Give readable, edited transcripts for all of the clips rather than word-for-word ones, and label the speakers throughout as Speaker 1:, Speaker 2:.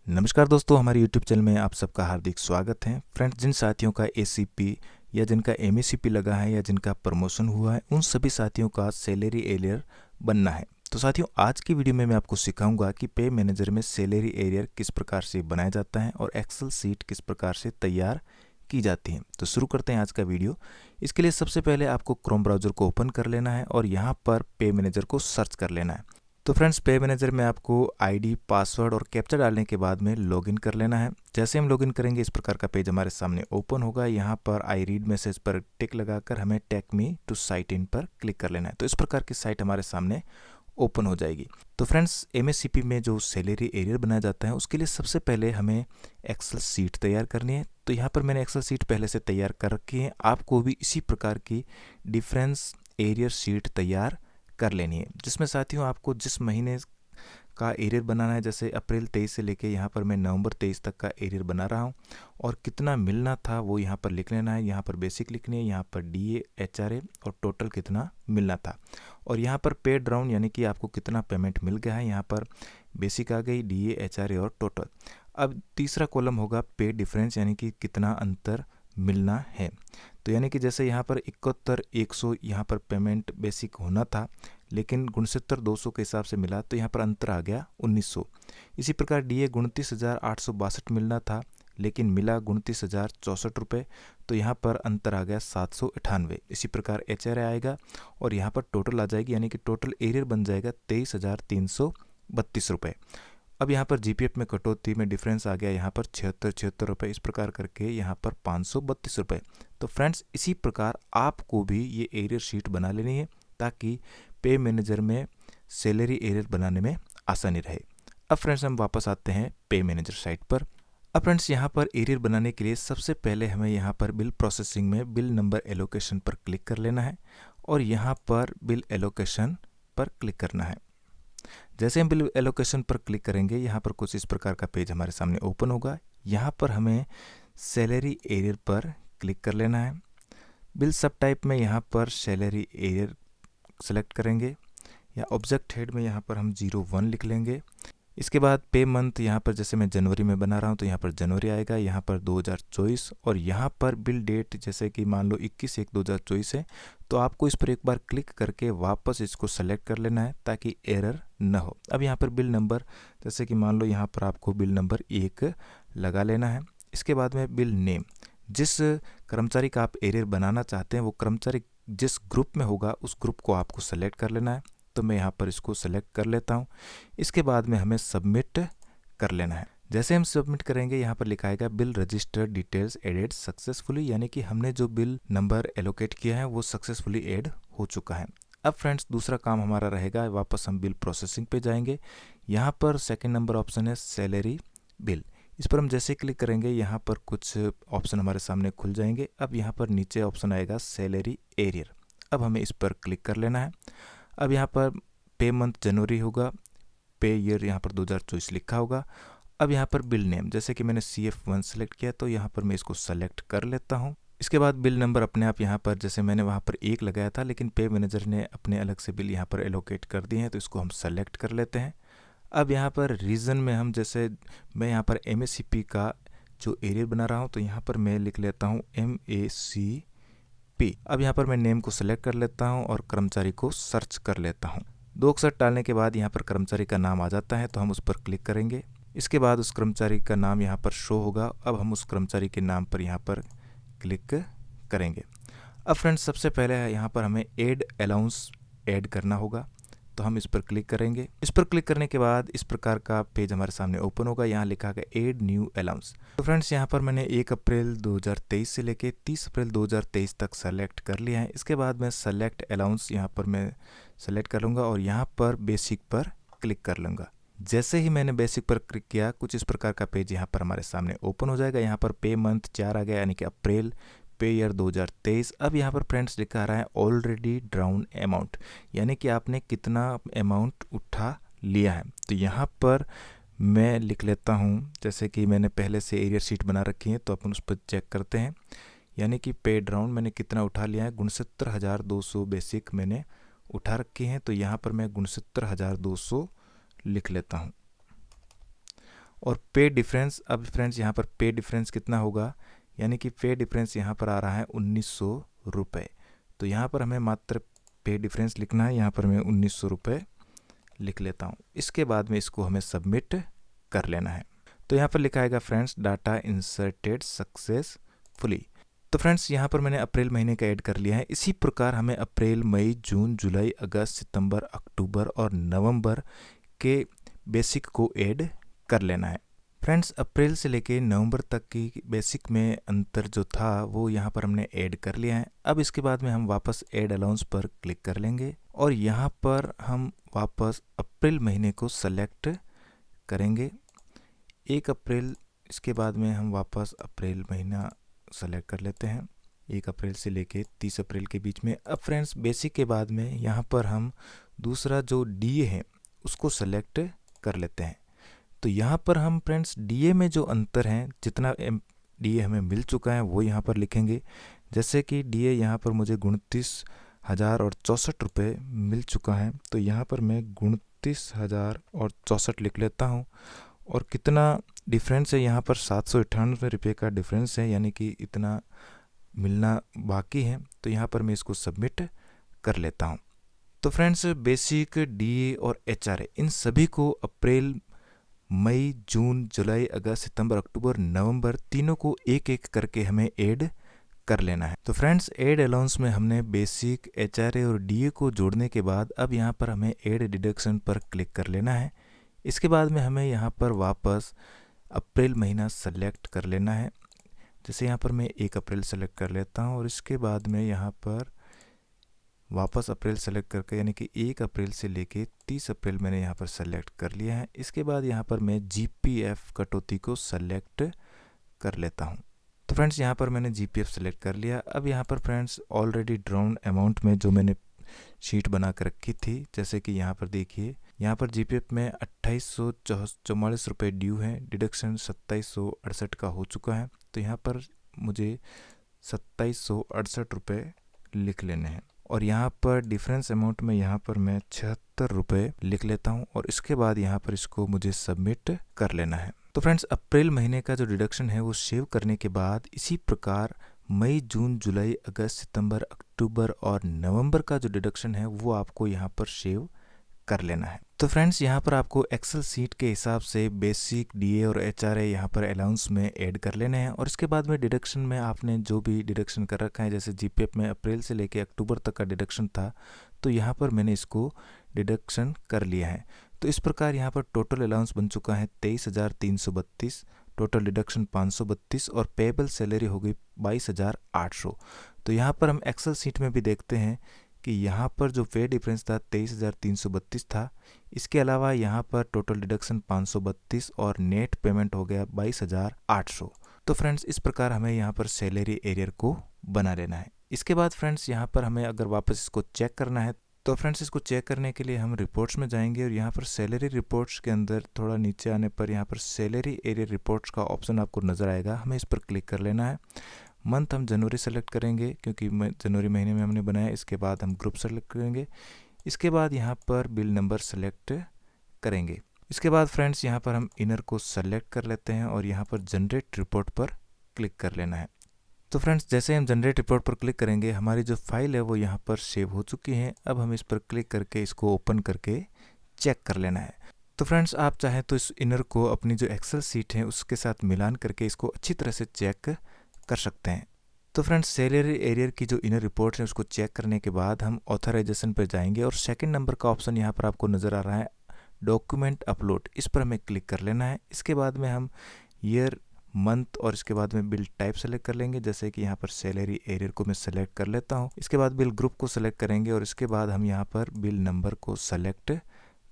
Speaker 1: नमस्कार दोस्तों, हमारे YouTube चैनल में आप सबका हार्दिक स्वागत है। फ्रेंड्स, जिन साथियों का एसीपी या जिनका एमएसीपी लगा है या जिनका प्रमोशन हुआ है, उन सभी साथियों का सैलरी एरियर बनना है। तो साथियों, आज की वीडियो में मैं आपको सिखाऊंगा कि पे मैनेजर में सैलरी एरियर किस प्रकार से बनाया जाता है और एक्सेल सीट किस प्रकार से तैयार की जाती है। तो शुरू करते हैं आज का वीडियो। इसके लिए सबसे पहले आपको क्रोम ब्राउज़र को ओपन कर लेना है और यहाँ पर पे मैनेजर को सर्च कर लेना है। तो फ्रेंड्स, पे मैनेजर में आपको आईडी, पासवर्ड और कैप्चा डालने के बाद में लॉगिन कर लेना है। जैसे हम लॉगिन करेंगे, इस प्रकार का पेज हमारे सामने ओपन होगा। यहाँ पर आई रीड मैसेज पर टिक लगाकर हमें टेक मी टू साइट इन पर क्लिक कर लेना है। तो इस प्रकार की साइट हमारे सामने ओपन हो जाएगी। तो फ्रेंड्स, एमएससीपी में जो सैलरी एरियर बनाया जाता है, उसके लिए सबसे पहले हमें एक्सेल सीट तैयार करनी है। तो यहाँ पर मैंने एक्सेल सीट पहले से तैयार कर रखी है। आपको भी इसी प्रकार की डिफरेंस एरियर सीट तैयार कर लेनी है, जिसमें साथियों आपको जिस महीने का एरियर बनाना है, जैसे अप्रैल 23 से लेके यहाँ पर मैं नवंबर 23 तक का एरियर बना रहा हूँ और कितना मिलना था वो यहाँ पर लिख लेना है। यहाँ पर बेसिक लिखनी है, यहाँ पर डीए, एचआरए और टोटल कितना मिलना था, और यहाँ पर पेड राउंड यानी कि आपको कितना पेमेंट मिल गया है। यहाँ पर बेसिक आ गई, डीए, एचआरए और टोटल। अब तीसरा कॉलम होगा पे डिफरेंस, यानी कि कितना अंतर मिलना है। तो यानी कि जैसे यहाँ पर 71,100 यहाँ पर पेमेंट बेसिक होना था, लेकिन 69,200 के हिसाब से मिला, तो यहाँ पर अंतर आ गया 1,900। इसी प्रकार डीए 29,862 मिलना था, लेकिन मिला 29,064 रुपये, तो यहाँ पर अंतर आ गया 798। इसी प्रकार एचआरए आएगा और यहाँ पर टोटल आ जाएगी, यानी कि टोटल एरियर बन जाएगा 23,332 रुपये। अब यहाँ पर जीपीएफ में कटौती में डिफरेंस आ गया, यहाँ पर 76 रुपये। इस प्रकार करके यहाँ पर 532 रुपये। तो फ्रेंड्स, इसी प्रकार आपको भी ये एरियर शीट बना लेनी है, ताकि पे मैनेजर में सैलरी एरियर बनाने में आसानी रहे। अब फ्रेंड्स, हम वापस आते हैं पे मैनेजर साइट पर। अब फ्रेंड्स, यहाँ पर एरियर बनाने के लिए सबसे पहले हमें यहाँ पर बिल प्रोसेसिंग में बिल नंबर एलोकेशन पर क्लिक कर लेना है और यहाँ पर बिल एलोकेशन पर क्लिक करना है। जैसे हम बिल एलोकेशन पर क्लिक करेंगे, यहाँ पर कुछ इस प्रकार का पेज हमारे सामने ओपन होगा। यहाँ पर हमें सैलरी एरियर पर क्लिक कर लेना है। बिल सब टाइप में यहाँ पर सैलरी एरियर सेलेक्ट करेंगे, या ऑब्जेक्ट हेड में यहाँ पर हम 01 लिख लेंगे। इसके बाद पे मंथ, यहाँ पर जैसे मैं जनवरी में बना रहा हूँ तो यहाँ पर जनवरी आएगा, यहाँ पर 2024, और यहाँ पर बिल डेट जैसे कि मान लो 21/1/2024 है, तो आपको इस पर एक बार क्लिक करके वापस इसको सेलेक्ट कर लेना है, ताकि एरर न हो। अब यहाँ पर बिल नंबर, जैसे कि मान लो यहाँ पर आपको बिल नंबर 1 लगा लेना है। इसके बाद में बिल नेम, जिस कर्मचारी का आप एरियर बनाना चाहते हैं वो कर्मचारी जिस ग्रुप में होगा उस ग्रुप को आपको सेलेक्ट कर लेना है। तो मैं यहाँ पर इसको सेलेक्ट कर लेता हूँ। इसके बाद में हमें सबमिट कर लेना है। जैसे हम सबमिट करेंगे, यहाँ पर लिखा आएगा bill register details added successfully, यानी कि हमने जो बिल नंबर एलोकेट किया है वो सक्सेसफुली ऐड हो चुका है। अब फ्रेंड्स, दूसरा काम हमारा रहेगा, वापस हम बिल प्रोसेसिंग पे जाएंगे। यहाँ पर सेकेंड नंबर ऑप्शन है सैलरी बिल। इस पर हम जैसे क्लिक करेंगे, यहाँ पर कुछ ऑप्शन हमारे सामने खुल जाएंगे। अब यहाँ पर नीचे ऑप्शन आएगा सैलरी एरियर। अब हमें इस पर क्लिक कर लेना है। अब यहाँ पर पे मंथ जनवरी होगा, पे ईयर यहाँ पर 2024 लिखा होगा। अब यहाँ पर बिल नेम, जैसे कि मैंने CF1 सेलेक्ट किया, तो यहाँ पर मैं इसको सेलेक्ट कर लेता हूँ। इसके बाद बिल नंबर अपने आप यहाँ पर, जैसे मैंने वहाँ पर 1 लगाया था, लेकिन पे मैनेजर ने अपने अलग से बिल यहाँ पर एलोकेट कर दिए हैं, तो इसको हम सेलेक्ट कर लेते हैं। अब यहाँ पर रीज़न में हम, जैसे मैं यहाँ पर MACP का जो एरियर बना रहा हूँ, तो यहाँ पर मैं लिख लेता हूँ MACP। अब यहाँ पर मैं नेम को सिलेक्ट कर लेता हूँ और कर्मचारी को सर्च कर लेता हूँ। 2 अक्षर डालने के बाद यहाँ पर कर्मचारी का नाम आ जाता है, तो हम उस पर क्लिक करेंगे। इसके बाद उस कर्मचारी का नाम यहाँ पर शो होगा। अब हम उस कर्मचारी के नाम पर यहाँ पर क्लिक करेंगे। अब फ्रेंड्स, सबसे पहले यहाँ पर हमें एड अलाउंस ऐड करना होगा, तो हम इस पर क्लिक करेंगे। इस पर क्लिक करने के बाद इस प्रकार का पेज हमारे सामने ओपन होगा। यहाँ लिखा है एड न्यू अलाउंस। तो फ्रेंड्स, यहाँ पर मैंने 1 अप्रैल 2023 से लेके 30 अप्रैल 2023 तक सेलेक्ट कर लिया है। इसके बाद मैं सेलेक्ट अलाउंस यहाँ पर मैं सेलेक्ट कर लूँगा और यहाँ पर बेसिक पर क्लिक कर लूँगा। जैसे ही मैंने बेसिक पर क्लिक किया, कुछ इस प्रकार का पेज यहाँ पर हमारे सामने ओपन हो जाएगा। यहाँ पर पे मंथ 4 आ गया, यानी कि अप्रैल, पे ईयर 2023। अब यहाँ पर फ्रेंड्स लिखा आ रहा है ऑलरेडी ड्राउन अमाउंट, यानी कि आपने कितना अमाउंट उठा लिया है। तो यहाँ पर मैं लिख लेता हूँ, जैसे कि मैंने पहले से एरियर शीट बना रखी है, तो अपन उस पर चेक करते हैं। यानी कि पेड राउंड मैंने कितना उठा लिया है, 69,200 बेसिक मैंने उठा रखी हैं। तो यहाँ पर मैं 69,200 लिख लेता हूँ और पे डिफरेंस, अब फ्रेंड्स यहाँ पर पे डिफरेंस कितना होगा, यानी कि पे डिफरेंस यहाँ पर आ रहा है 1900 रुपये। तो यहाँ पर हमें मात्र पे डिफरेंस लिखना है, यहाँ पर मैं 1900 रुपये लिख लेता हूँ। इसके बाद में इसको हमें सबमिट कर लेना है। तो यहाँ पर लिखा आएगा फ्रेंड्स डाटा इंसर्टेड सक्सेसफुली। तो फ्रेंड्स यहाँ पर मैंने अप्रैल महीने का ऐड कर लिया है। इसी प्रकार हमें अप्रैल, मई, जून, जुलाई, अगस्त, सितंबर, अक्टूबर और नवंबर के बेसिक को ऐड कर लेना है। फ्रेंड्स अप्रैल से लेके नवंबर तक की बेसिक में अंतर जो था वो यहाँ पर हमने ऐड कर लिया है। अब इसके बाद में हम वापस ऐड अलाउंस पर क्लिक कर लेंगे और यहाँ पर हम वापस अप्रैल महीने को सेलेक्ट करेंगे। 1 अप्रैल, इसके बाद में हम वापस अप्रैल महीना सेलेक्ट कर लेते हैं 1 अप्रैल से लेके 30 अप्रैल के बीच में। अब फ्रेंड्स बेसिक के बाद में यहाँ पर हम दूसरा जो डीए है उसको सेलेक्ट कर लेते हैं। तो यहाँ पर हम फ्रेंड्स डीए में जो अंतर है, जितना डीए हमें मिल चुका है वो यहाँ पर लिखेंगे। जैसे कि डीए यहाँ पर मुझे 29,064 रुपये मिल चुका है, तो यहाँ पर मैं 29,064 लिख लेता हूँ। और कितना डिफरेंस है, यहाँ पर 798 रुपये का डिफरेंस है, यानी कि इतना मिलना बाकी है। तो यहाँ पर मैं इसको सबमिट कर लेता हूँ। तो फ्रेंड्स बेसिक, डीए और एचआरए इन सभी को अप्रैल, मई, जून, जुलाई, अगस्त, सितंबर, अक्टूबर, नवंबर तीनों को एक एक करके हमें ऐड कर लेना है। तो फ्रेंड्स ऐड अलाउंस में हमने बेसिक, एचआरए और डीए को जोड़ने के बाद अब यहाँ पर हमें ऐड डिडक्शन पर क्लिक कर लेना है। इसके बाद में हमें यहाँ पर वापस अप्रैल महीना सेलेक्ट कर लेना है। जैसे यहाँ पर मैं 1 अप्रैल सेलेक्ट कर लेता हूँ और इसके बाद में यहाँ पर वापस अप्रैल सेलेक्ट करके, यानी कि 1 अप्रैल से लेके 30 अप्रैल मैंने यहाँ पर सेलेक्ट कर लिया है। इसके बाद यहाँ पर मैं जीपीएफ कटौती को सेलेक्ट कर लेता हूँ। तो फ्रेंड्स यहाँ पर मैंने जीपीएफ सेलेक्ट कर लिया। अब यहाँ पर फ्रेंड्स ऑलरेडी ड्रॉन अमाउंट में जो मैंने शीट बना कर रखी थी, जैसे कि यहाँ पर देखिए, यहाँ पर जीपीएफ में 2844 रुपये ड्यू है, डिडक्शन 2768 का हो चुका है। तो यहाँ पर मुझे 2768 रुपये लिख लेने हैं और यहाँ पर डिफरेंस अमाउंट में यहाँ पर मैं 76 रुपये लिख लेता हूँ और इसके बाद यहाँ पर इसको मुझे सबमिट कर लेना है। तो फ्रेंड्स अप्रैल महीने का जो डिडक्शन है वो सेव करने के बाद इसी प्रकार मई, जून, जुलाई, अगस्त, सितंबर, अक्टूबर और नवंबर का जो डिडक्शन है वो आपको यहाँ पर सेव कर लेना है। तो फ्रेंड्स यहाँ पर आपको एक्सेल सीट के हिसाब से बेसिक, डीए और एचआरए यहाँ पर अलाउंस में ऐड कर लेने हैं और इसके बाद में डिडक्शन में आपने जो भी डिडक्शन कर रखा है, जैसे जीपीएफ में अप्रैल से लेके अक्टूबर तक का डिडक्शन था, तो यहाँ पर मैंने इसको डिडक्शन कर लिया है। तो इस प्रकार यहाँ पर टोटल अलाउंस बन चुका है 23,332, टोटल डिडक्शन 532 और पेएबल सैलरी हो गई 22,800। तो यहाँ पर हम एक्सेल सीट में भी देखते हैं कि यहाँ पर जो पे डिफरेंस था 23,332 था, इसके अलावा यहाँ पर टोटल डिडक्शन 532 और नेट पेमेंट हो गया 22,800। तो फ्रेंड्स इस प्रकार हमें यहाँ पर सैलरी एरियर को बना लेना है। इसके बाद फ्रेंड्स यहाँ पर हमें अगर वापस इसको चेक करना है, तो फ्रेंड्स इसको चेक करने के लिए हम रिपोर्ट्स में जाएंगे और यहाँ पर सैलरी रिपोर्ट्स के अंदर थोड़ा नीचे आने पर यहाँ पर सैलरी एरियर रिपोर्ट्स का ऑप्शन आपको नज़र आएगा, हमें इस पर क्लिक कर लेना है। मंथ हम जनवरी सेलेक्ट करेंगे क्योंकि जनवरी महीने में हमने बनाया। इसके बाद हम ग्रुप सेलेक्ट करेंगे। इसके बाद यहाँ पर बिल नंबर सेलेक्ट करेंगे। इसके बाद फ्रेंड्स यहाँ पर हम इनर को सेलेक्ट कर लेते हैं और यहाँ पर जनरेट रिपोर्ट पर क्लिक कर लेना है। तो फ्रेंड्स जैसे हम जनरेट रिपोर्ट पर क्लिक करेंगे, हमारी जो फाइल है वो यहाँ पर सेव हो चुकी है। अब हम इस पर क्लिक करके इसको ओपन करके चेक कर लेना है। तो फ्रेंड्स आप चाहें तो इस इनर को अपनी जो एक्सेल सीट है उसके साथ मिलान करके इसको अच्छी तरह से चेक कर सकते हैं। तो फ्रेंड्स सैलरी एरियर की जो इनर रिपोर्ट है उसको चेक करने के बाद हम ऑथराइजेशन पर जाएंगे और सेकंड नंबर का ऑप्शन यहाँ पर आपको नज़र आ रहा है डॉक्यूमेंट अपलोड, इस पर हमें क्लिक कर लेना है। इसके बाद में हम ईयर, मंथ और इसके बाद में बिल टाइप सेलेक्ट कर लेंगे, जैसे कि यहाँ पर सैलरी एरियर को मैं सेलेक्ट कर लेता हूँ। इसके बाद बिल ग्रुप को सेलेक्ट करेंगे और इसके बाद हम यहाँ पर बिल नंबर को सेलेक्ट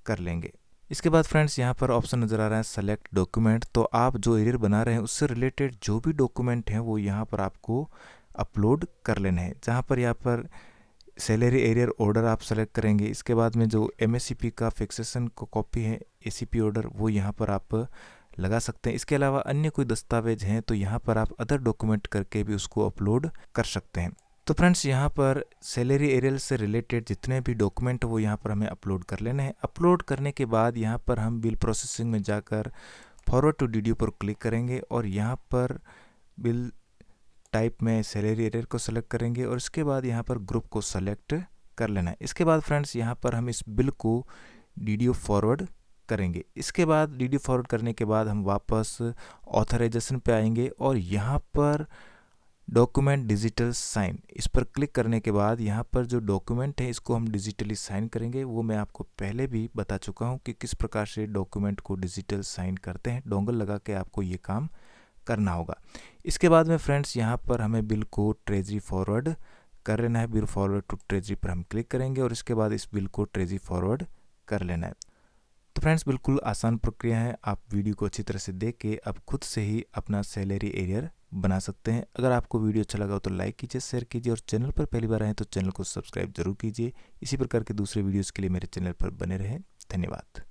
Speaker 1: कर लेंगे। इसके बाद फ्रेंड्स यहाँ पर ऑप्शन नज़र आ रहा है सेलेक्ट डॉक्यूमेंट। तो आप जो एरियर बना रहे हैं उससे रिलेटेड जो भी डॉक्यूमेंट हैं वो यहाँ पर आपको अपलोड कर लेने हैं। जहाँ पर यहाँ पर सैलरी एरियर ऑर्डर आप सेलेक्ट करेंगे। इसके बाद में जो एमएससीपी का फिक्सेशन को कॉपी है, एसीपी ऑर्डर, वो यहाँ पर आप लगा सकते हैं। इसके अलावा अन्य कोई दस्तावेज हैं तो यहाँ पर आप अदर डॉक्यूमेंट करके भी उसको अपलोड कर सकते हैं। तो फ्रेंड्स यहाँ पर सैलरी एरियर से रिलेटेड जितने भी डॉक्यूमेंट वो यहाँ पर हमें अपलोड कर लेने हैं। अपलोड करने के बाद यहाँ पर हम बिल प्रोसेसिंग में जाकर फॉरवर्ड टू DDO पर क्लिक करेंगे और यहाँ पर बिल टाइप में सैलरी एरियर को सेलेक्ट करेंगे और इसके बाद यहाँ पर ग्रुप को सेलेक्ट कर लेना है। इसके बाद फ्रेंड्स यहाँ पर हम इस बिल को DDO फॉरवर्ड करेंगे। इसके बाद DDO फॉरवर्ड करने के बाद हम वापस ऑथराइजेशन पे आएंगे और यहाँ पर डॉक्यूमेंट डिजिटल साइन, इस पर क्लिक करने के बाद यहाँ पर जो डॉक्यूमेंट है इसको हम डिजिटली साइन करेंगे। वो मैं आपको पहले भी बता चुका हूँ कि किस प्रकार से डॉक्यूमेंट को डिजिटल साइन करते हैं। डोंगल लगा के आपको ये काम करना होगा। इसके बाद में फ्रेंड्स यहाँ पर हमें बिल को ट्रेजरी फॉरवर्ड कर लेना है। बिल फॉरवर्ड टू ट्रेजरी पर हम क्लिक करेंगे और इसके बाद इस बिल को ट्रेजरी फॉरवर्ड कर लेना है। तो फ्रेंड्स बिल्कुल आसान प्रक्रिया है। आप वीडियो को अच्छी तरह से देख के आप खुद से ही अपना सैलरी एरियर बना सकते हैं। अगर आपको वीडियो अच्छा लगा हो तो लाइक कीजिए, शेयर कीजिए और चैनल पर पहली बार आए तो चैनल को सब्सक्राइब जरूर कीजिए। इसी प्रकार के दूसरे वीडियोस के लिए मेरे चैनल पर बने रहें। धन्यवाद।